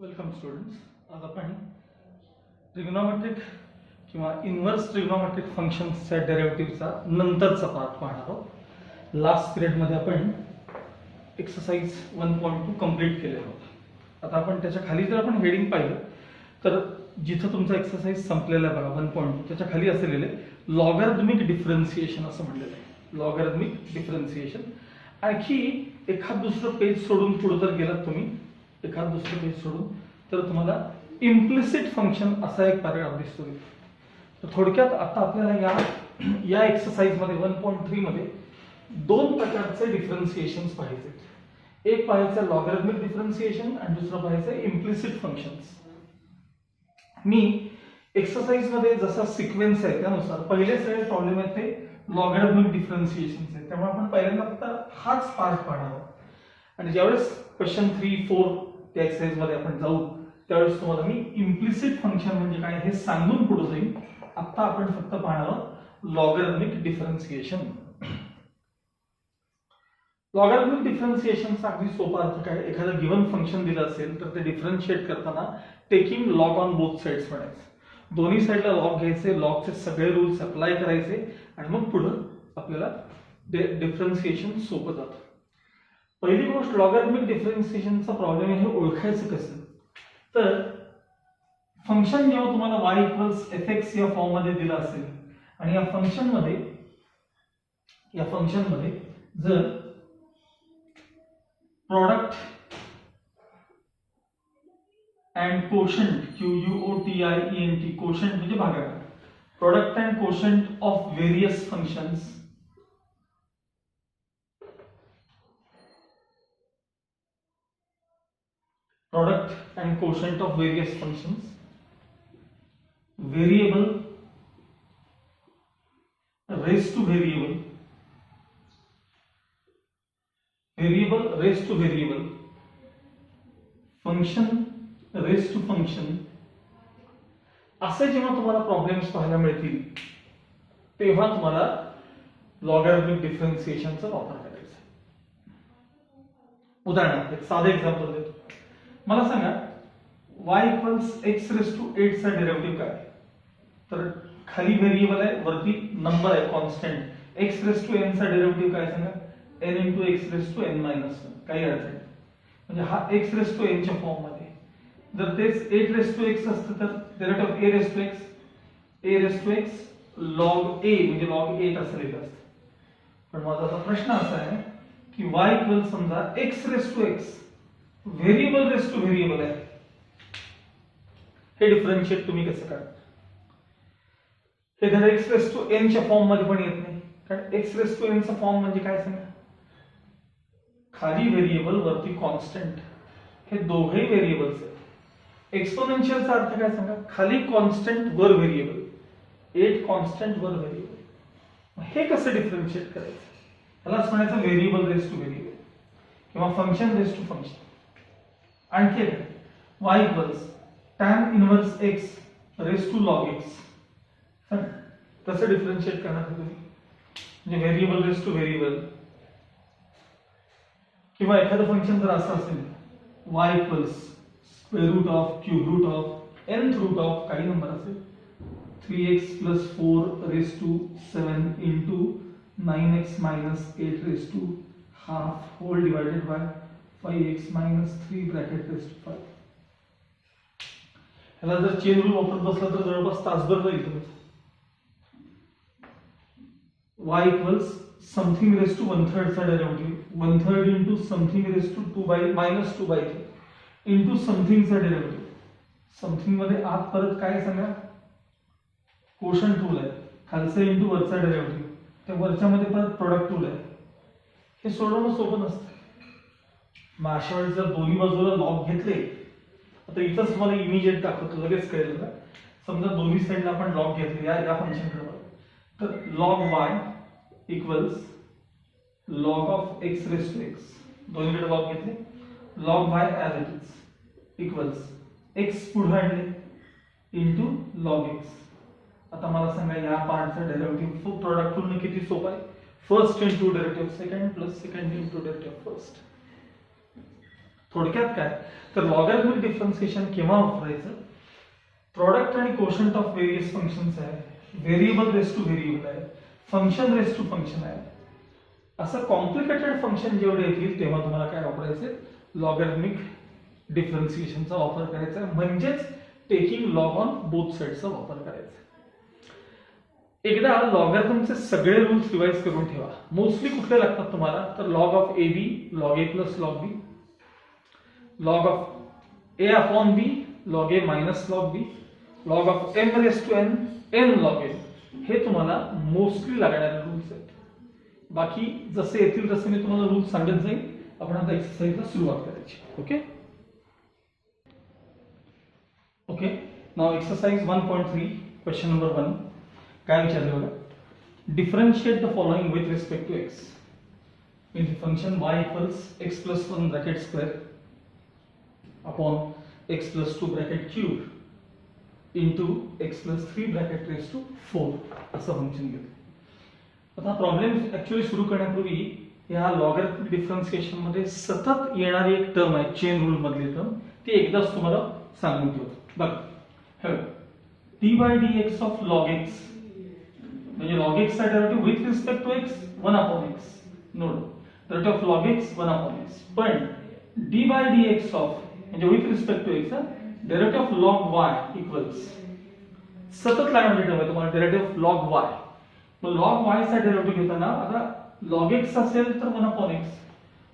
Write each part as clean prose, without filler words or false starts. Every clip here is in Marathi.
Welcome students. आज आपण ट्रिग्नोमेट्रिक किंवा इन्व्हर्स ट्रिग्नोमेट्रिक फंक्शन्सच्या डेरिव्हेटिव्हचा नंतरचा पार्ट पाहणार आहोत. लास्ट पिरियडमध्ये आपण एक्सरसाइज 1.2 कंप्लीट केले होते. आता आपण त्याच्या खाली जर आपण हेडिंग पाहिलं तर जिथं तुमचा एक्सरसाइज संपलेला आहे बघा 1.2 त्याच्या खाली असलेले लॉगॅरिथमिक डिफरन्शिएशन असं म्हणलेलं आहे. Logarithmic differentiation. आणखी एखाद दुसरं पेज सोडून पुढे जर गेलात तुम्ही एखाद दुसरं पेज सोडून तर तुम्हाला इम्प्लिसिट फंक्शन असा एक पॅराग्राफ दिसतो. तर थोडक्यात आता आपल्याला या एक्सरसाइज मध्ये 1.3 मध्ये दोन प्रकारचे डिफरन्शिएशन्स पाहायचे. एक पाहायचं लॉगॅरिथमिक डिफरन्शिएशन आणि दुसरं पाहायचं इम्प्लिसिट फंक्शन्स. मी एक्सरसाइज मध्ये जसा सिक्वेन्स आहे त्यानुसार पहिले सगळे प्रॉब्लेम आहेत ते लॉगॅरिथमिक डिफरन्शिएशन्स आहेत. त्यामुळे आपण पहिल्यांदा फक्त हाच पार्ट पाहणार आहोत आणि ज्यावेळेस क्वेश्चन 3, 4 त्या एक्सरसाइज मध्ये आपण जाऊ त्यावेळेस तुम्हाला मी इम्प्लिसिट फंक्शन म्हणजे काय हे सांगून पुढे जाईल. आता आपण फक्त पाहणार आहोत लॉगॅरिथमिक डिफरन्शिएशन. लॉगॅरिथमिक डिफरन्शिएशनचा अगदी सोपा अर्थ काय, एखादं गिवन फंक्शन दिलं असेल तर ते डिफरन्शिएट करताना taking log on both sides म्हणायचं. दोन्ही साइडला लॉग घ्यायचे, लॉगचे सगळे रूल्स अप्लाय करायचे आणि मग पुढे आपल्याला डिफरन्शिएशन सोपं जातं. पहिली गोष्ट लॉगॅरिथमिक डिफरन्शिएशनचा प्रॉब्लेम आहे हे ओळखायचं कसं. तर फंक्शन जेव्हा तुम्हाला y इक्वल्स fx या फॉर्म मध्ये दिलं असेल आणि या फंक्शन मध्ये जर product and quotient QUOTIENT quotient म्हणजे भागाकार, product and quotient of various functions product and quotient of various functions, variable raised to variable, variable raised to variable, function raised to function, असे जेव्हा तुम्हाला प्रॉब्लेम्स पाहायला मिळतील तेव्हा तुम्हाला लॉगॅरिथमिक डिफरन्शिएशनचा वापर करायचा. उदाहरणार्थ एक साधे एक्झाम्पल देतो. मला सांगा y equals x raise to 8 चा डेरिव्हेटिव्ह काय. तर खाली व्हेरिएबल आहे, वरती नंबर आहे constant. x raise to n चा डेरिव्हेटिव्ह काय सांगा, n into x raise to n minus 1. काही अर्थ आहे म्हणजे हा x रेस टू n च्या फॉर्म मध्ये. जर तेच 8 रेस टू x असतं तर derivative a raise to x log a म्हणजे log 8 असं लिहिलं असतं. पण माझा आता प्रश्न असा आहे की y इक्वल समजा x raise to x variable raise to variable आहे, हे डिफरन्शिएट तुम्ही कसं करा. हे जर x रेस टू n च्या फॉर्म मध्ये पण येत नाही, कारण x रेस टू n चा फॉर्म म्हणजे काय सांगा, खाली व्हेरिएबल वरती कॉन्स्टंट, हे दोघे व्हेरिएबल्स आहेत. एक्सपोनेन्शियलचा अर्थ काय सांगा, खाली कॉन्स्टंट वर व्हेरिएबल, 8 कॉन्स्टंट वर व्हेरिएबल. हे कसं डिफरन्शिएट करायचं, त्यालाच म्हणायचं व्हेरिएबल रेस टू व्हेरिएबल किंवा फंक्शन रेस टू फंक्शन. आणखी y equals tan inverse x raise to log x. कसं डिफरन्शिएट करणार तुम्ही, म्हणजे व्हेरिएबल रेस टू व्हेरिएबल. किंवा एखादं फंक्शन जर असं असेल y equals square root of cube root of nth root of काही नंबर असेल 3x plus 4 raise to 7 into 9x minus 8 raise to half whole divided by 5x minus 3 bracket raised to 5. ह्याला जर चेन रूल वापरत बसला तर जवळपास तासभर जाईल तुमचं. y equals something raise to 1/3 चा derivative 1/3 into something raise to 2/3 into something चा डेरिव्हेटिव्ह. समथिंग मध्ये आत परत काय सांगा, कोशंट रूल आहे, खालचं इंटू वरचा डेरिव्हेटिव्ह, त्या वरच्या मध्ये परत प्रोडक्ट रूल आहे. हे सोडवणं सोपं नसतं. मग अशा वेळी जर दोन्ही बाजूला लॉग घेतले, आता इथंच तुम्हाला इमिजिएट दाखवतो, लगेच कळेल का. समजा दोन्ही साईडला आपण लॉग घेतले या फंक्शन कडे, तर log y equals log of x raise to x, दोन्हीकडे लॉग घेतले, log y as it is equals x पुढे आणले इंटू log x. आता मला सांगा या पार्टचा डेरिव्हेटिव्ह प्रोडक्ट रूल किती सोपा आहे. First into derivative second plus second into derivative first. थोडक्यात काय तर लॉगॅरिथमिक डिफरन्शिएशन केव्हा वापरायचं, प्रॉडक्ट आणि कोशंट ऑफ व्हेरियस फंक्शन्स आहे, व्हेरिएबल रेस टू व्हेरिएबल आहे, फंक्शन रेस टू फंक्शन आहे, असं कॉम्प्लिकेटेड फंक्शन जेवढे येतील तेव्हा तुम्हाला काय वापरायचे, लॉगॅरिथमिक डिफरन्शिएशनचा वापर करायचा आहे, म्हणजेच टेकिंग लॉग ऑन बोथ साइड्सचा वापर करायचा. एकदा लॉगॅरिथमचे सगळे रूल्स रिवाइज करून ठेवा. मोस्टली कुठले लागतात तुम्हाला तर log of a b, log a plus log b, log of a upon b, log a minus log b, log of m raise to n, n log n, हे तुम्हाला मोस्टली लागणारे रूल्स आहेत. बाकी जसे येतील तसे मी तुम्हाला रूल्स सांगत जाईल. आपण आता एक्सरसाइजला सुरुवात करायची. Okay okay now exercise 1.3 question number 1 काय विचारले बघा, differentiate the following with respect to x. Means function y equals x plus 1 bracket square upon x plus 2 bracket cube into x plus 3 bracket raise to 4 असं फंक्शन घेतो. आता प्रॉब्लेम ऍक्च्युअली सुरू करण्यापूर्वी या लॉगॅरिथमिक डिफरन्शिएशन मध्ये सतत येणारी एक टर्म आहे चेन रूल मधली टर्म, ती एकदाच तुम्हाला सांगून ठेवतो. बघा D by D X of log X म्हणजे लॉग एक्स चा derivative with respect to X 1 upon X. Note derivative of log X 1 upon X. पण D by D X of म्हणजे with respect to X derivative of log Y equals सतत लागणारी टर्म आहे तुम्हाला डेरिव्हेटिव्ह ऑफ लॉग वाय. मग लॉग वाय चा डेरिव्हेटिव्ह घेताना आता लॉग एक्स असेल तर 1 अपॉन एक्स,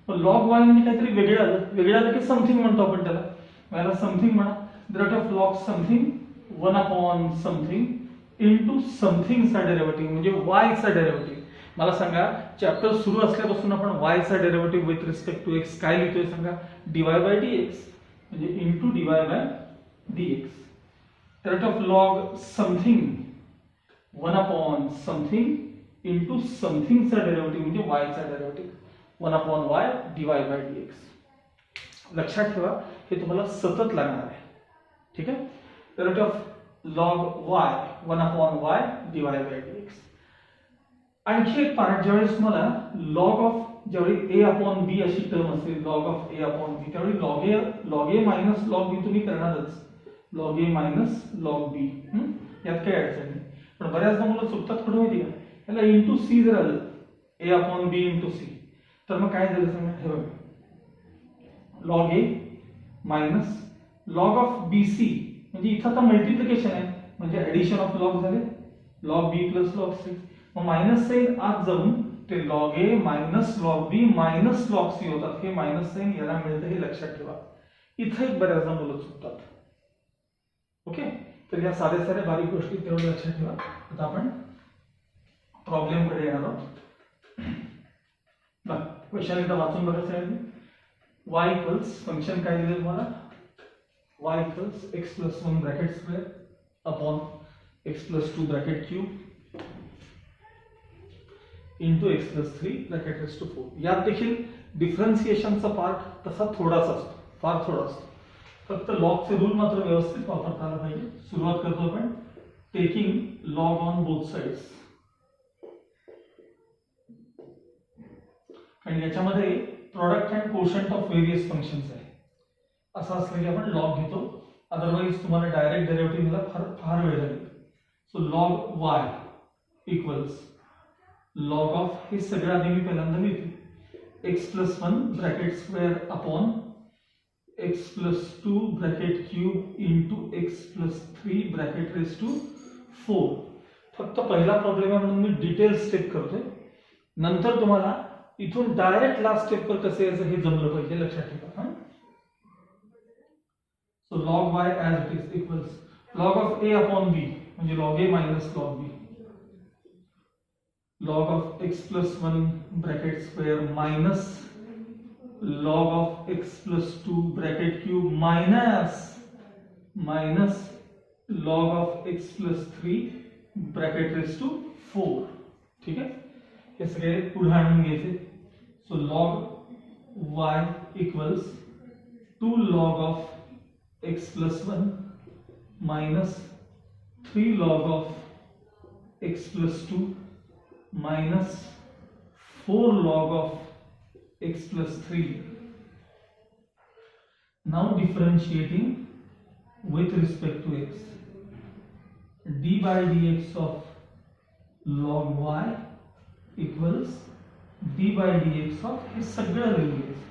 पण लॉग वाय म्हणजे काहीतरी वेगळं आलं की समथिंग म्हणतो आपण त्याला. याला समथिंग म्हणा. Derivative of log something 1 upon something into something चा डेरिव्हेटिव्ह म्हणजे y चा डेरिव्हेटिव्ह. मला सांगा चॅप्टर सुरू असल्यापासून आपण y चा derivative with respect to x काय लिहितोय सांगा, dy बाय dx म्हणजे into dy by dx. Derivative of log something 1 upon something into something चा डेरिव्हेटिव्ह म्हणजे y चा डेरिव्हेटिव्ह 1 अपॉन y dy बाय dx. लक्षात ठेवा हे तुम्हाला सतत लागणार आहे. ठीक आहे. Derivative of log y 1 upon y divided by dx. आणखी एक पार्ट ज्यावेळेस तुम्हाला log ऑफ ज्यावेळी a upon b अशी टर्म असेल log of a upon b त्यावेळी log a minus log b तुम्ही करणारच. log a minus log b यात काही अडचण नाही. पण बऱ्याचदा मुलं चुकतात कुठे माहिती का, याला इंटू सी जर आलं a upon b into c तर मग काय झालं सांगा, हे बघा log a minus log of bc म्हणजे इथं आता मल्टिप्लिकेशन आहे म्हणजे ऍडिशन ऑफ लॉग झाले लॉग बी प्लस लॉग सी. मग मायनस साइन आत जाऊन ते log a minus log B minus log c होतात. हे मायनस साइन याला मिळतं हे लक्षात ठेवा. इथं एक बऱ्याचदा मुलं चुकतात. ओके तर या साध्या बारीक गोष्टी तेवढं लक्षात ठेवा. आता आपण प्रॉब्लेम कडे येणार आहोत. बघा क्वेश्चन एकदा वाचून बघायचं आहे. y इक्वल्स फंक्शन काय दिलं तुम्हाला, y equals x plus 1 bracket square upon x plus 2 bracket cube into x plus 3 bracket raised to 4. यात देखील डिफरन्शिएशनचा पार्ट तसा थोडासा असतो, फार थोडा असतो. फक्त लॉगचे रूल मात्र व्यवस्थित वापरता आला पाहिजे. सुरुवात करतो आपण taking log on both sides. आणि याच्यामध्ये product and quotient of various functions आहे. असं असलं की आपण लॉग घेतो, अदरवाइज तुम्हाला डायरेक्ट डेरिव्हेटिव्ह मला फार वेळ लागेल. So log Y equals log of हे सगळं आधी मी पहिल्यांदा लिहितो x plus 1 bracket square upon x plus 2 bracket cube into x plus 3 bracket raise to 4. फक्त पहिला प्रॉब्लेम आहे म्हणून मी डिटेल स्टेप करतोय. नंतर तुम्हाला इथून डायरेक्ट लास्ट स्टेपवर कसं यायचं हे जमलं पाहिजे, लक्षात ठेवा. So log y as it is equals log of a upon b म्हणजे log a minus log b log of x plus 1 bracket square minus log of x plus 2 bracket cube minus log of x plus 3 bracket raised to 4. ठीक है, हे सगळे पुढे आणून घ्यायचे. So log y equals 2 log of x plus 1 minus 3 log of x plus 2 minus 4 log of x plus 3 Now differentiating with respect to x, d by dx of log y equals d by dx of हे सगळं लिहून घ्यायचं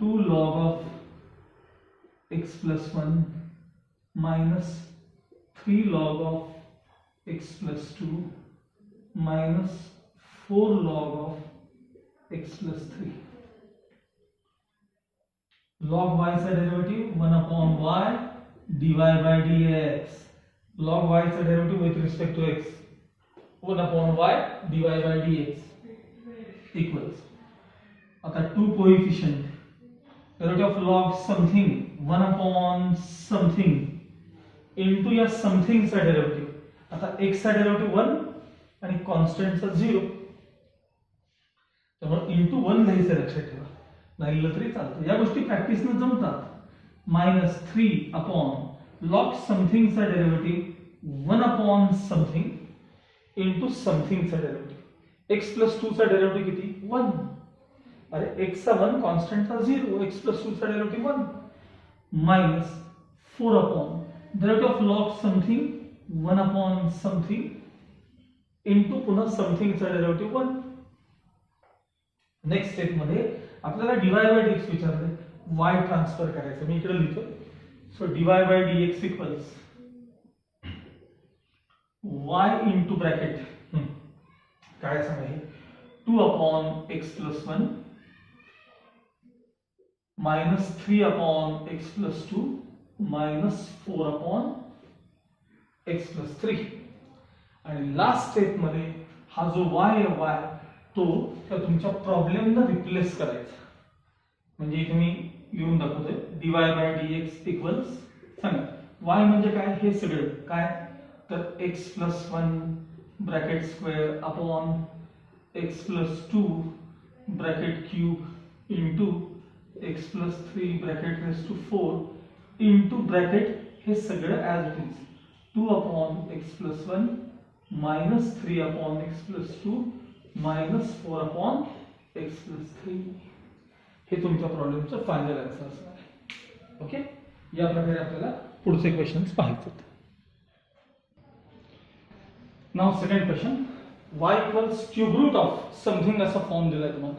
2 log of x plus 1 minus 3 log of x plus 2 minus 4 log of x plus 3. Log y चा derivative 1 upon y dy by dx. Log y चा derivative with respect to x 1 upon y dy by dx equals, आता 2 coefficient, derivative of log something 1 upon something into या समथिंग चा डेरिवेटिव. आता x चा डेरिवेटिव 1 आणि कॉन्स्टंट चा 0, त्यामुळे इनटू 1 लिहायचं लक्षात ठेवा, नाही लिहिलं तरी चालतं. या गोष्टी प्रॅक्टिसने जमतात. -3 अपॉन लॉग समथिंग चा derivative 1 upon something into something चा डेरिवेटिव. x प्लस 2 चा डेरिवेटिव किती 1. अरे x चा 1 कॉन्स्टंट चा 0, x प्लस 2 चा derivative 1 minus 4 upon derivative of log something 1 upon something into पुन्हा समथिंग चा डेरिवेटिव 1. नेक्स्ट स्टेप मध्ये आपल्याला dy by dx विचारले, y ट्रान्सफर करायचं. मी इकडे लिहितो. So dy by dx equals y into bracket काय सांगा हे 2 upon x plus 1 minus 3 upon x plus 2 minus 4 upon x plus 3. आणि लास्ट स्टेप मध्ये हा जो y आहे y तो त्या तुमच्या प्रॉब्लेमला रिप्लेस करायचा. म्हणजे इथे मी लिहून दाखवतोय dy by dx इक्वल्स, सांगा y म्हणजे काय हे सगळं काय, तर x plus 1 bracket square upon x plus 2 bracket cube into x plus 3 bracket raise to 4 into bracket हे सगळं as it is 2 upon x plus 1 minus 3 upon x plus 2 minus 4 upon x plus 3. हे तुमच्या प्रॉब्लेमचं फायनल आन्सर असणार आहे. ओके, या प्रकारे आपल्याला पुढचे क्वेश्चन्स पाहायचे. Now second question, y equals cube root of something असा फॉर्म दिलाय तुम्हाला.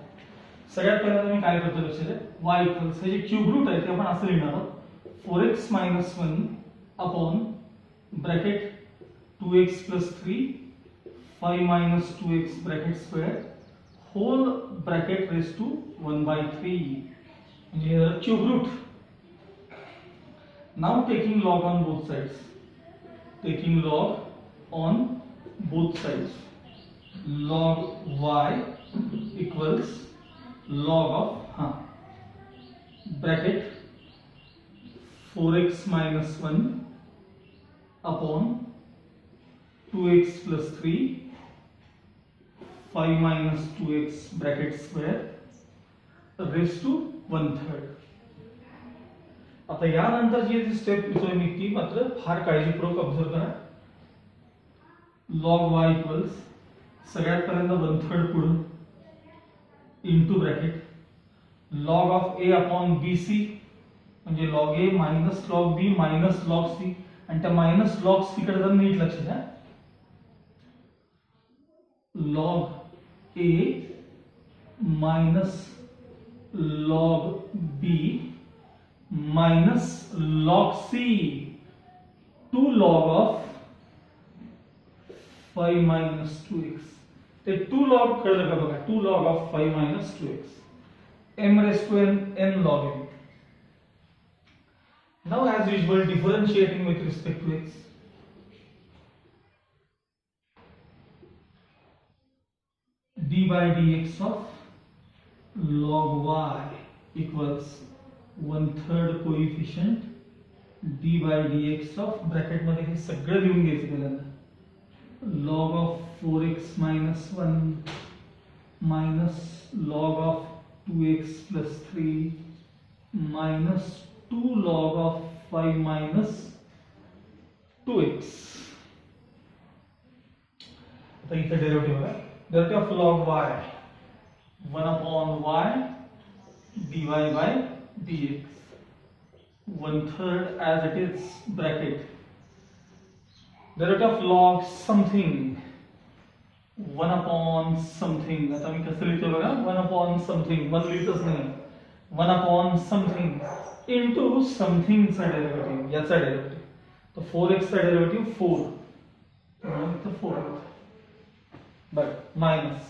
सगळ्यात पहिल्यांदा मी काय करतो लक्षात आहे, y इक्वल्स हे जे क्यूब रूट आहे ते आपण असं लिहिणार आहोत 4x minus 1 upon bracket 2x plus 3 5 minus 2x bracket square whole bracket raised to 1/3 म्हणजे cube root. Now taking log on both sides, taking log on both sides, log y equals log of bracket 4x minus 1 upon 2x plus 3 5 minus 2x bracket square raised to 1/3. आता यानंतर जी स्टेप लिहितोय मी ती मात्र फार काळजीपूर्वक ऑब्झर्व करा. log y इक्वल्स सगळ्यात पहिल्यांदा 1/3 पुढे into bracket log of a upon bc म्हणजे log a minus log b minus log c, आणि त्या माइनस log c कडे जर नीट लक्ष द्या, log a minus log b minus log c 2 log of 5 minus 2x. ते 2 log कळलं का बघा, 2 log of 5 minus 2x m raised to n log n. Now as usual differentiating with respect to x, d by dx of log y equals 1/3 coefficient d by dx of bracket मध्ये हे सगळं लिहून घ्यायचं पहिल्यांदा log of 4x minus 1 minus log of 2x plus 3 minus 2 log of 5 minus 2x. आता इथे डेरिवेटिव्ह आहे, derivative of log y 1 upon y dy by dx 1/3 as it is bracket derivative of log something 1 upon something. आता मी कसं लिहितो बघा, 1 upon something, 1 लिहितच नाही, 1 upon something into something चा डेरिव्हेटिव्ह, याचा डेरिव्हेटिव्ह. तो 4x चा डेरिव्हेटिव्ह 4 म्हणून इथं 4 होतं. बरं, minus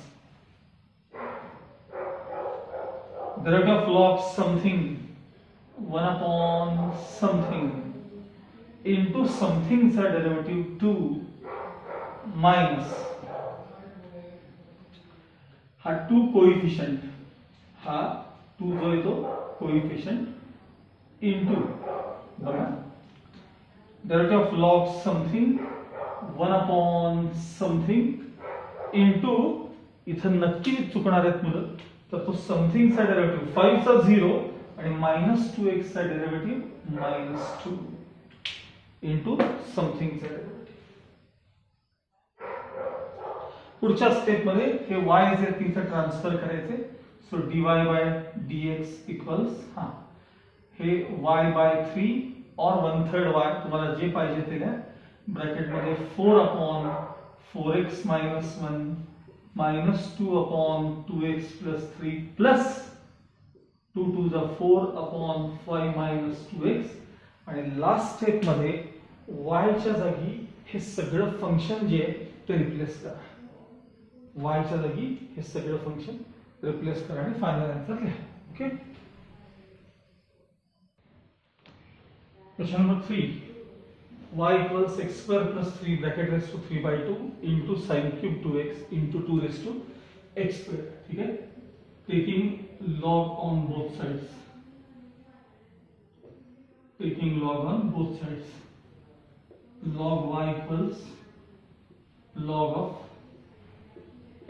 derivative of log something 1 upon something into something चा डेरिव्हेटिव्ह 2 मायनस हा 2 कोइफिशियंट, हा 2 जो आहे तो कोइफिशियंट इंटू बघा derivative of log something 1 upon something into, इथं नक्की चुकणार आहेत मुलं, तर तो समथिंग चा डेरिव्हेटिव्ह 5 चा 0 आणि -2x चा डेरिव्हेटिव्ह -2 इंटू समथिंग चा डेरिव्हेटिव्ह. पुढच्या स्टेप मध्ये हे y जे तिथे ट्रान्सफर करायचे. So dy by dx equals हे y बाय 3 और 1/3 y, तुम्हाला जे पाहिजे ते द्या. ब्रॅकेट मध्ये 4 upon 4x minus 1 -2 upon 2x plus 3 plus 2 to the 4 upon 5 minus 2x. आणि लास्ट स्टेप मध्ये y च्या जागी हे सगळं फंक्शन जे आहे ते रिप्लेस करा. y च्या जागी हे सगळं फंक्शन रिप्लेस करा आणि फायनल आन्सर लिहा. Okay. Question number 3, y equals x square plus 3 bracket raised to 3 by 2 into sin cube 2x into 2 raised to x square. ठीक है, taking log on both sides, taking log on both sides. Log y equals log of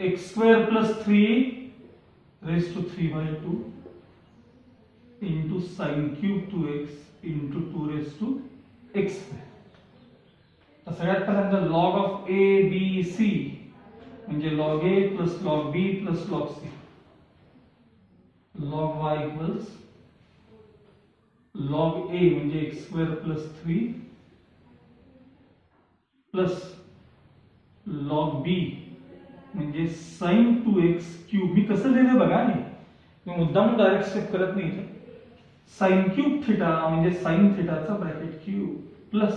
x square plus 3 raised to 3 by 2 into sin cube 2x into 2 raised to x square. तर सगळ्यात पहिल्यांदा log of a b c म्हणजे log a plus log b plus log c. log y equals log a म्हणजे x square plus 3 plus log b म्हणजे sin 2x क्यूब. मी कसं लिहिलंय बघा, मी मुद्दाम डायरेक्ट स्टेप करत नाही इथे. sin क्यूब थीटा म्हणजे sin थीटाचा bracket cube plus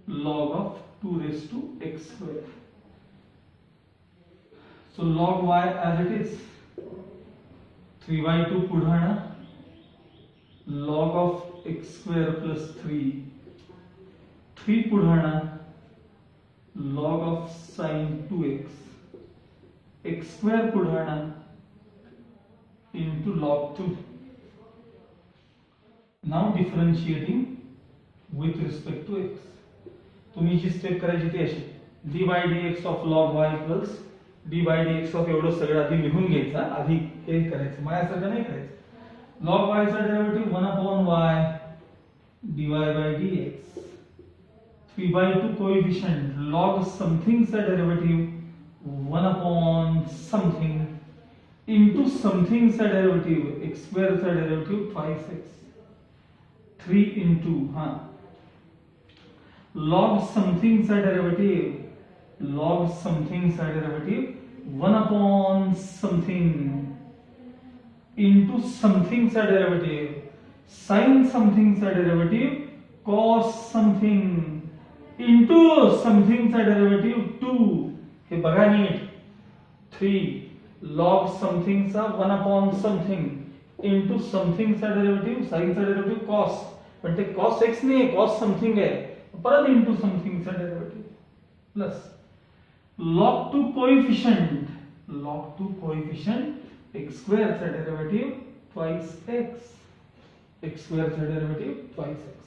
log of 2 raised to x square. So log y as it is 3 by 2 पुढाना log of x square plus 3 पुढाना log of sin 2x x square पुढाना into log 2. Now differentiating with respect to x. तुम्ही जी स्टेप करायची ती अशी, d by dx of log y equals d by dx of एवढं सगळं आधी लिहून घ्यायचं, आधी हे करायचं, माझ्यासारखं नाही करायचं. log y चा derivative 1 upon y dy by dx, 3 by 2 coefficient log something चा derivative 1 upon something into something चा डेरिव्हेटिव्ह x square चा derivative twice x, 3 into log something चा derivative 1 upon something into something चा डेरिव्हेटिव्ह sin समथिंग चा derivative cos something into something चा डेरिव्हेटिव्ह 2. हे बघा नीट, 3 log समथिंग चा 1 upon समथिंग into समथिंग चा डेरिव्हेटिव्ह sin चा डेरिव्हेटिव्ह cos, पण ते cos x नाही, cos समथिंग आहे, परत इंटू समथिंग चा derivative plus log 2 coefficient x square चा derivative twice x, x square चा derivative twice x.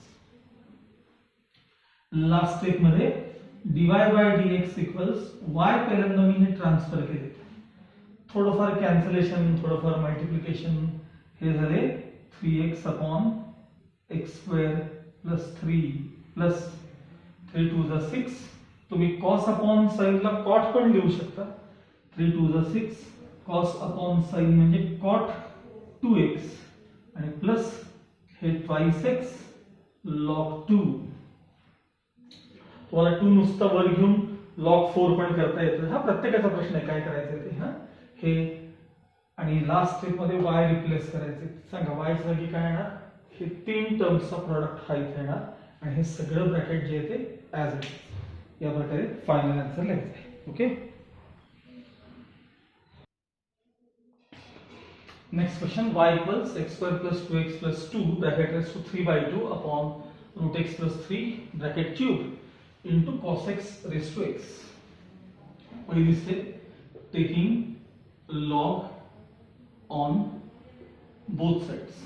Last step मध्ये dy by dx equals y पहिल्यांदा मी हे ट्रान्सफर केले, थोडंफार कॅन्सलेशन, थोडंफार मल्टिप्लिकेशन, हे झाले 3x upon x square plus 3 plus 3 to the 6. तुम्ही cos अपॉन sin ला cot पण लिहू शकता. 3 to the 6 cos upon sin म्हणजे cot 2x आणि प्लस हे ट्वाइस एक्स log 2. तुम्हाला 2 नुसता वर घेऊन log 4 पण करता येतो. हा प्रत्येकाचा प्रश्न आहे काय करायचं ते. हा हे आणि लास्ट स्टेप मध्ये y रिप्लेस करायचे. सांगा y च्या जागी काय येणार. हे 3 टर्म्सचा प्रॉडक्ट हा इथे येणार आणि हे सगळं ब्रॅकेट जे आहे ते ॲज इट इज या प्रकारे फायनल आन्सर लिहायचं. Okay. Next question, y equals x square plus 2x plus 2 bracket raised to 3 by 2 upon root x plus 3 bracket cube into cos x raised to x. पहिली step, taking log on both sides.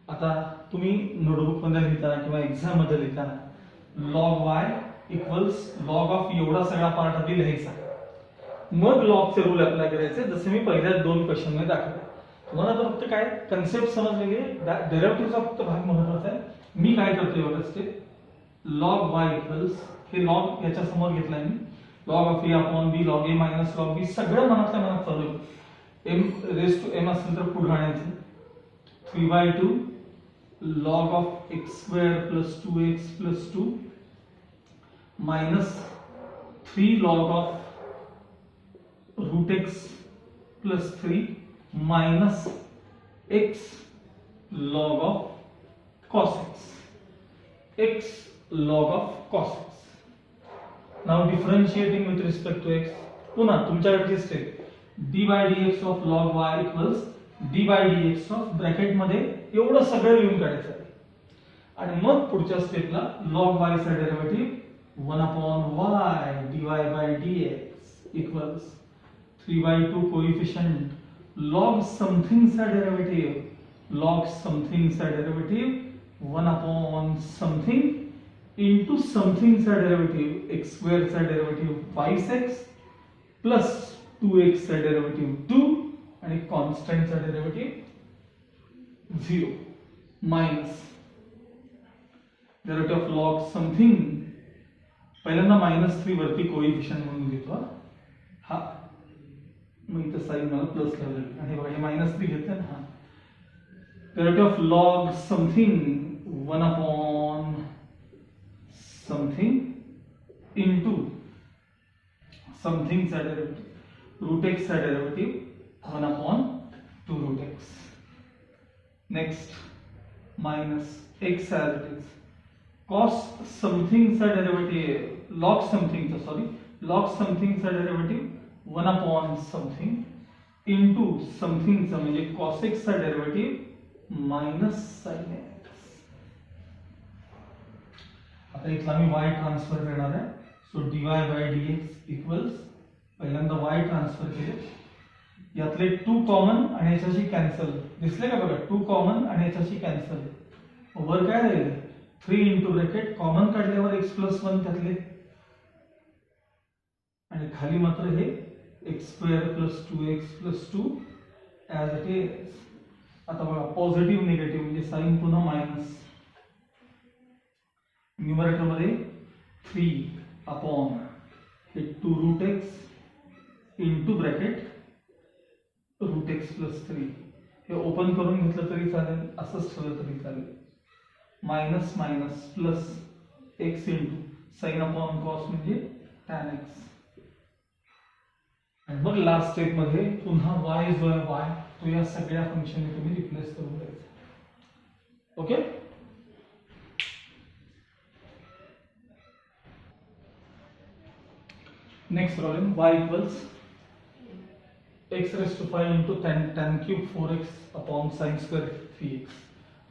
आता तुम्ही नोटबुक मध्ये लिहिताना किंवा एक्झाम मध्ये लिहिताना log y equals log of एवढा सगळा पार्ट आधी लिहायचा, मग लॉगचे रूल अप्लाय करायचे, जसे मी पहिल्या 2 क्वेश्चन मध्ये दाखवले. तुम्हाला तर फक्त काय कन्सेप्ट समजलेली आहे, डेरिव्हेटिव्हचा फक्त भाग महत्त्वाचा आहे. मी काय करतोय बघा स्टेप, log y इक्वल्स हे लॉग याच्या समोर घेतलाय मी, log of a upon b log a minus log b सगळं मनातल्या मनात चालू आहे. m रेज टू m असेल तर पुढे आणायचं. 3/2 log of x square plus 2x plus 2 minus 3 log of root x plus 3 minus x log of cos x. X log of cos x. Now differentiating with respect to x. पुन्हा तुमच्याकडची step d by dx of log y equals d by dx of bracket मध्ये एवढं सगळं लिहून काढायचं आहे आणि मग पुढच्या स्टेपला log y चा derivative 1 upon y dy by dx equals 3/2 coefficient log something चा derivative 1 upon something into something चा डेरिव्हेटिव्ह x स्क्वेअर चा डेरिव्हेटिव्ह 5x प्लस 2x चा डेरिव्हेटिव्ह 2 आणि कॉन्स्टंट चा derivative 0 minus derivative of log something पहिल्यांदा -3 वरती कोएफिशिएंट म्हणून घेतो. हा मग इथं साइन मला प्लस लावलं आणि बघा हे -3 घेतलं ना. हा derivative of log something 1 upon something into something चा डेरिव्हेटिव्ह रूट x चा derivative 1 upon 2 root x. Next minus x as it is cos something चा डेरिव्हेटिव्ह log समथिंग चा derivative 1 upon something into something चा म्हणजे cos x चा डेरिव्हेटिव्ह मायनस sin x. आता इथला मी y ट्रान्सफर करणार आहे. So dy by dx equals पहिल्यांदा y ट्रान्सफर केले, यातले 2 कॉमन आणि याच्याशी कॅन्सल दिसले का बघा, 2 कॉमन आणि याच्याशी कॅन्सल. वर काय राहील 3 इंटू ब्रॅकेट कॉमन काढल्यावर x प्लस 1 त्यातले आणि खाली मात्र हे x square plus 2x plus 2 as it is. आता बघा पॉझिटिव्ह निगेटिव्ह म्हणजे साइन पुन्हा मायनस. न्यूमरेटर मध्ये 3 अपॉन हे 2 root x into bracket root x plus 3. हे ओपन करून घेतलं तरी चालेल, असंच ठेवलं तरी चालेल. Minus minus plus x into sine upon cos म्हणजे tan x. आणि मग लास्ट स्टेप मध्ये पुन्हा y जो आहे y तो या सगळ्या फंक्शनने तुम्ही रिप्लेस करून द्यायचा. Okay. Next problem y equals x raised to 5 into tan cube 4x upon sin square 3x.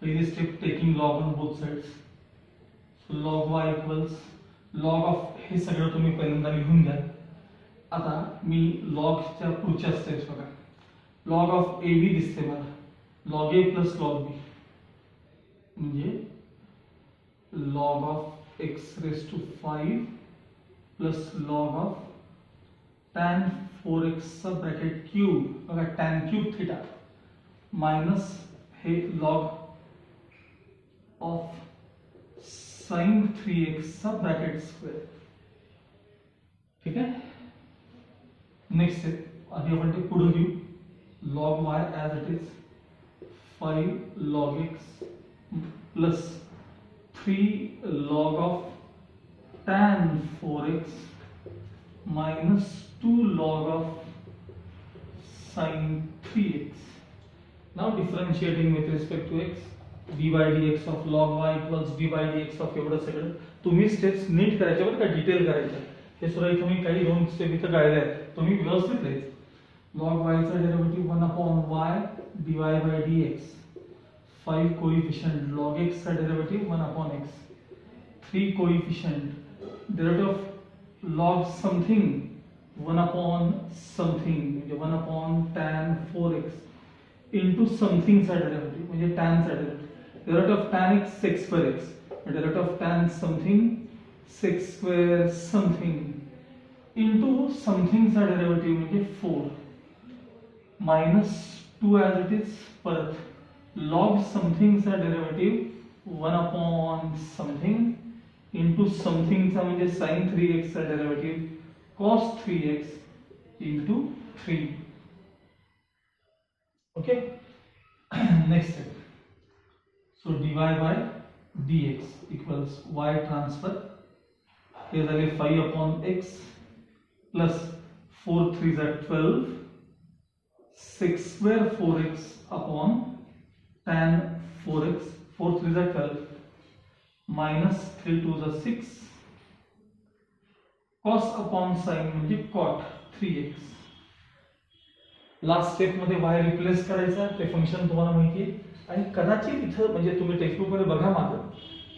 पहिली step taking log on both sides. So log y equals log of हे सगळं तुम्ही पहिल्यांदा लिहून घ्या. आता मी लॉगच्या पुढच्या स्टेप्स बघा. log ऑफ ab दिसते मला, log a plus log b म्हणजे log of x raised to 5 plus log of tan 4x चा ब्रॅकेट क्यूब बघा tan क्यूब थीटा मायनस हे log ऑफ sin 3x चा ब्रॅकेट स्क्वेअर. ठीक आहे. नेक्स्ट स्टेप आधी आपण ते पुढे घेऊ. log y as it is 5 log x plus 3 log of tan 4x minus 2 log of sin 3x. Now differentiating with respect to x, dy dx of log y equals dy dx of एवढं सगळं तुम्ही स्टेप्स नीट करायच्या बरं का, डिटेल करायच्या. हे सुद्धा इथे मी काही दोन स्टेप इथे गाळले आहेत, तुम्ही व्यवस्थित लिहायचे. log y चा derivative 1 upon y dy by dx, 5 coefficient log x चा derivative 1 upon x, 3 coefficient derivative of log something 1 upon something म्हणजे 1 upon tan 4x into something चा डेरिव्हेटिव्ह म्हणजे tan चा derivative, derivative of tan x sec square x, derivative of tan something sec square something into something चा डेरिव्हेटिव्ह म्हणजे 4 minus 2 as it is, परत log समथिंग चा derivative 1 upon something into something चा म्हणजे sin 3x चा derivative cos 3x into 3. Okay. Next step. So dy by dx equals y transfer. Here झाले 5 upon x plus 4 3 are 12 6 square 4x upon tan 4x, 4 3 are 12 minus 3 2 are 6 cos upon sin म्हणजे cot 3x. लास्ट स्टेप मध्ये y रिप्लेस करायचा, ते फंक्शन तुम्हाला माहिती आहे. आणि कदाचित इथं म्हणजे तुम्ही टेक्स्टबुक मध्ये बघा मागं,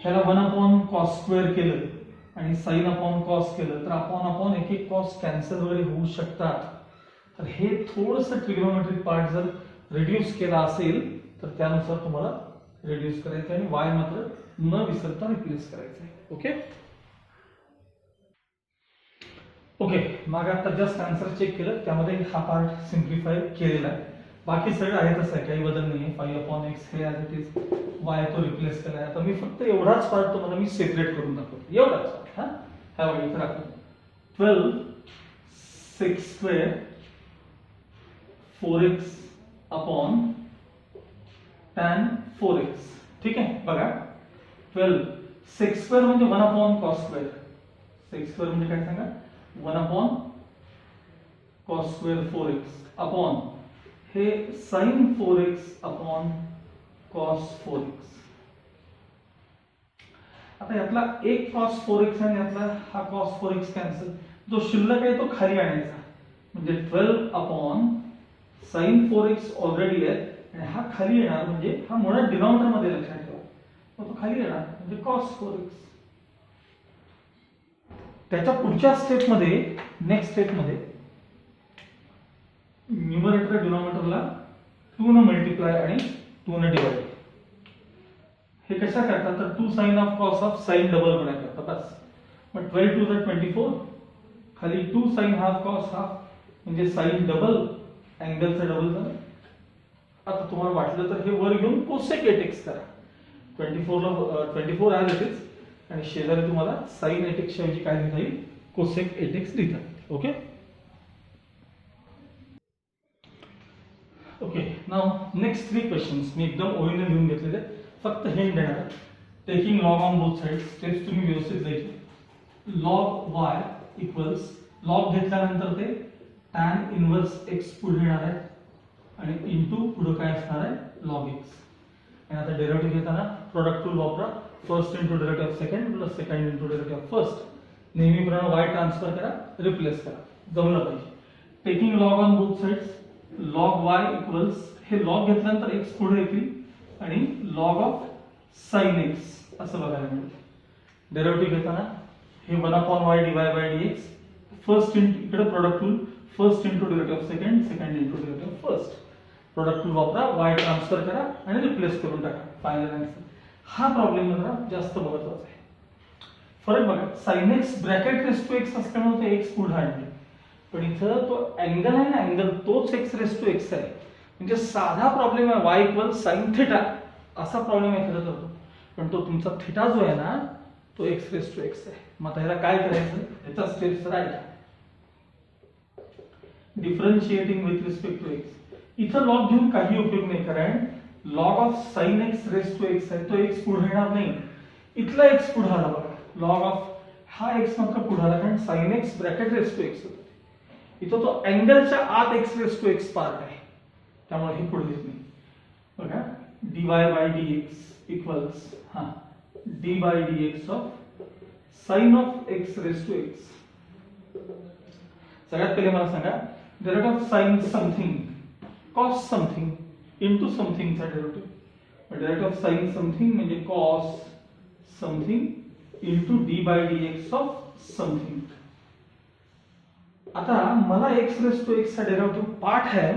ह्याला 1 अपॉन cos स्क्वेअर केलं आणि sin अपॉन cos केलं तर अपॉन एक एक cos कॅन्सल वगैरे होऊ शकतात. तर हे थोडंसं ट्रिग्नोमेट्रिक पार्ट जर रिड्यूस केला असेल तर त्यानुसार तुम्हाला रिड्यूस करायचं आणि y मात्र न विसरता रिप्लेस करायचं आहे. Okay okay. मग आता जस्ट आन्सर चेक केलं, त्यामध्ये हा पार्ट सिम्प्लिफाय केलेला आहे. बाकी सगळं आहे तसं आहे, काही बदल नाही आहे. 5 अपॉन x हे ॲज इट इज, y तो रिप्लेस केला आहे. आता मी फक्त एवढाच पार्ट तुम्हाला मी सेपरेट करून दाखवतो, एवढाच पार्ट. हा हा बघा इथे राखतो 12 6 square 4x upon tan 4x. ठीक आहे, बघा 12 6 स्क्वेअर म्हणजे 1 अपॉन cos स्क्वेअर. 6 स्क्वेअर म्हणजे काय सांगा, 1 upon cos square 4x upon हे sin 4x upon cos 4x. आता यातला एक cos 4x आणि यातला हा cos 4x कॅन्सल, जो शिल्लक आहे तो खाली आणायचा म्हणजे 12 अपॉन sin 4x ऑलरेडी आहे आणि हा खाली येणार म्हणजे हा मुळात डिनॉमिनेटर मध्ये लक्षात ठेवा, मग तो खाली येणार म्हणजे cos 4x. त्याच्या पुढच्या स्टेप मध्ये, नेक्स्ट स्टेप मध्ये न्यूमरेटर डिनॉमिनेटरला 2 ने मल्टिप्लाय आणि 2 ने डिवाइड. हे कशा करतात तर 2 sin of cos of sin double गुणा करतात बस. मग 12 2 24, खाली 2 sin हाफ cos हाफ म्हणजे sin डबल, अँगलचं डबल झालं. आता तुम्हाला वाटलं तर हे वर घेऊन कोसेक 8x करा. 24 ला 24 ॲज इट इज आणि शेजारी तुम्हाला sin 8x ऐवजी काय लिहिता येईल, कोसेक 8x लिहिता येईल. Okay okay. Now next 3 questions मी एकदम ओळीने लिहून घेतलेले, फक्त हिंट देणार. Taking log on both sides, steps तुम्ही व्यवस्थित लिहायचे. log y इक्वल्स, लॉग घेतल्यानंतर ते tan इनवर्स x पुढे येणार आहे आणि इनटू पुढे काय असणार आहे log x. आणि आता डेरिव्हेटिव्ह घेताना प्रोडक्ट रूल वापरा. First into derivative of second plus second into derivative of first. नेहमीप्रमाणे y ट्रान्सफर करा, रिप्लेस करा, जमलं पाहिजे. Taking log on both sides, log y equals, हे लॉग घेतल्यानंतर x पुढे येतील आणि log ऑफ sin x असं बघायला मिळेल. डेरिव्हेटिव्ह घेताना हे 1 अपॉन y dy by dx, first इकडे product rule, first into derivative of second, second into derivative of first. Product rule वापरा, y ट्रान्सफर करा आणि रिप्लेस करून टाका. Final answer. हा प्रॉब्लेम जरा जास्त महत्त्वाचा आहे. फरक बघा, sin x bracket raise to x असल्यामुळे ते x पुढे आणले, पण इथं तो अँगल आहे ना, अँगल तोच x रेस टू x आहे. म्हणजे साधा प्रॉब्लेम आहे, y इक्वल sin थिटा असा प्रॉब्लेम आहे खरं तर, पण तो तुमचा थिटा जो आहे ना तो x रेस टू x आहे. मग आता ह्याला काय करायचं, ह्याचा स्टेप्स राहिला. Differentiating with respect to x. इथं लॉग घेऊन काही उपयोग नाही, कारण log of sine x raise to x आहे तो एक्स पुढे येणार नाही, इथला एक्स पुढे आला बघा, लॉग ऑफ हा एक्स मात्र पुढे आला कारण sine X bracket raise to X होतं, इथं तो अँगलच्या आत X raise to X part आहे त्यामुळे हे पुढे येत नाही बघा. dy by dx equals dy dx of sine of X raise to X. सगळ्यात पहिले मला सांगा derivative of sine something cos something into समथिंगचा derivative. Derivative of sine something म्हणजे cos something into D by dx of something. आता मला एक्स रेस टू एक्स चा डेरिव्हेटिव्ह पार्ट आहे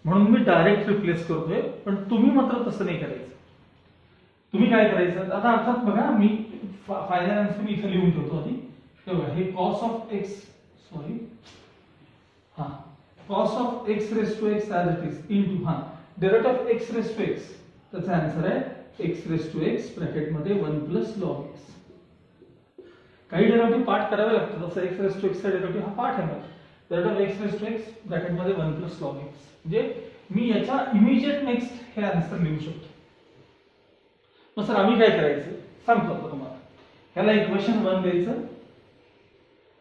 म्हणून मी डायरेक्ट रिप्लेस करतोय, पण तुम्ही मात्र तसं नाही करायचं. तुम्ही काय करायचं आता अर्थात बघा मी फायनल आन्सर मी इथे लिहून ठेवतो आधी. बघा हे cos of x sorry cos of x raise to x as it is into derivative of x raise to x त्याचा आन्सर आहे x raise to x bracket मध्ये 1 प्लस log x. काही डेरिव्हेटिव्ह पार्ट करावे लागतात, जसं x रेस टू x चा डेरिव्हेटिव्ह हा पार्ट आहे. Derivative of x raise to x bracket मध्ये 1 प्लस log x म्हणजे मी याच्या इमिजिएट नेक्स्ट हे आन्सर लिहू शकतो. मग सर आम्ही काय करायचं सांगतो आता तुम्हाला. ह्याला इक्वेशन 1 द्यायचं,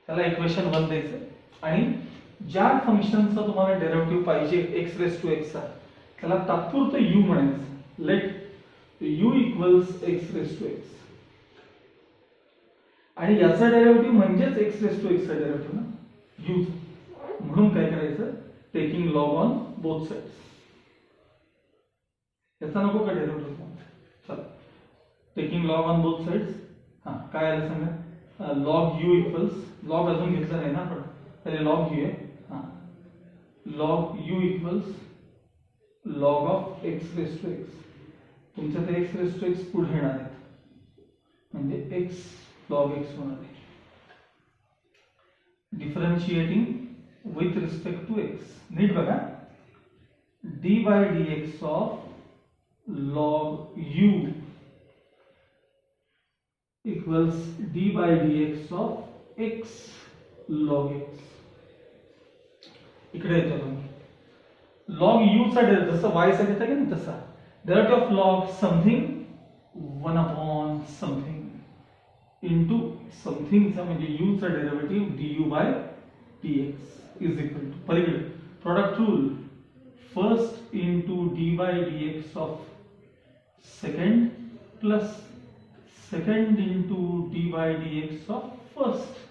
ह्याला इक्वेशन 1 द्यायचं आणि ज्या फंक्शनचा तुम्हाला डेरिव्हेटिव्ह पाहिजे x रेस टू x चा त्याला तात्पुरतं u म्हणायचं. Let u equals x raise to x आणि याचा डेरिव्हेटिव्ह म्हणजेच x रेस टू x चा डेरिव्हेटिव्ह ना u. म्हणून काय करायचं taking log on both sides. याचा नको का डेरिव्हेटिव्ह? चला taking log on both sides. काय आलं सांगा लॉग u इक्वल्स लॉग अजून घेतला नाही ना आपण, पहिले लॉग घेऊया. Log u equals log of x raise to x. तुमचं ते x रेस टू x पुढे येणार आहेत म्हणजे x log x होणार आहे. Differentiating with respect to x नीट बघा dy dx of log u equals dy dx of x log x. इकडे येतो तुम्ही log u चा जसं y चा घेता की नाही तसा derivative of log something 1 upon something into something चा म्हणजे u चा derivative du by dx is equal to पलीकडे product rule first into dy dx of second plus second into dy dx of first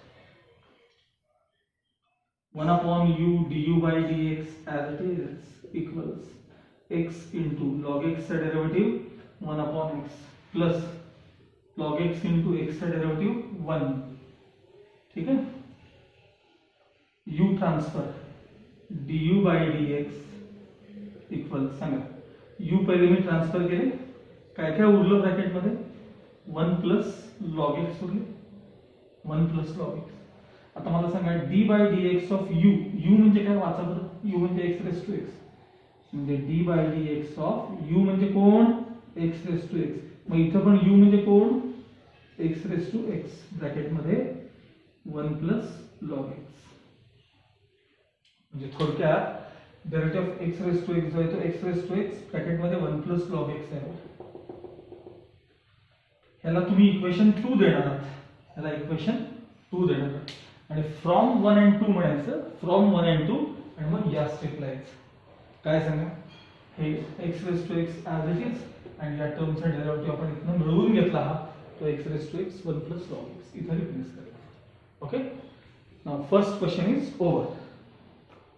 1 upon u du by dx as it is equals x into log x चा derivative 1 upon x plus log x into x चा डेरिव्हेटिव्ह 1. ठीक है. u transfer du by dx equal सांगा u पहिले मी ट्रान्सफर केले काय काय उरलं ब्रॅकेट मध्ये 1 प्लस log x उरले 1 प्लस log x. आता मला सांगा d by dx of u u म्हणजे काय वाचा बरं u म्हणजे x रेस टू x म्हणजे d by dx of u म्हणजे कोण x रेस टू x. मग इथं पण u म्हणजे कोण x raise to x bracket मध्ये 1 प्लस log x. म्हणजे थोडक्यात derivative of x raise to x जो आहे तो x raise to x bracket मध्ये 1 प्लस log x आहे. ह्याला तुम्ही इक्वेशन 2 देणार आहात, ह्याला इक्वेशन 2 देणार आहात आणि फ्रॉम 1 and 2 म्हणायचं, फ्रॉम 1 and 2 आणि मग या स्टेपला यायचं. काय सांगा हे x raise to x as it is आणि या टर्मचा डेरिव्हेटिव्ह आपण इथनं मिळवून घेतला हा तो x raise to x 1 plus log x इथे रिप्लेस करायचं. Okay. Now first question is over.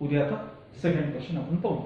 उद्या आता सेकंड क्वेश्चन आपण पाहू.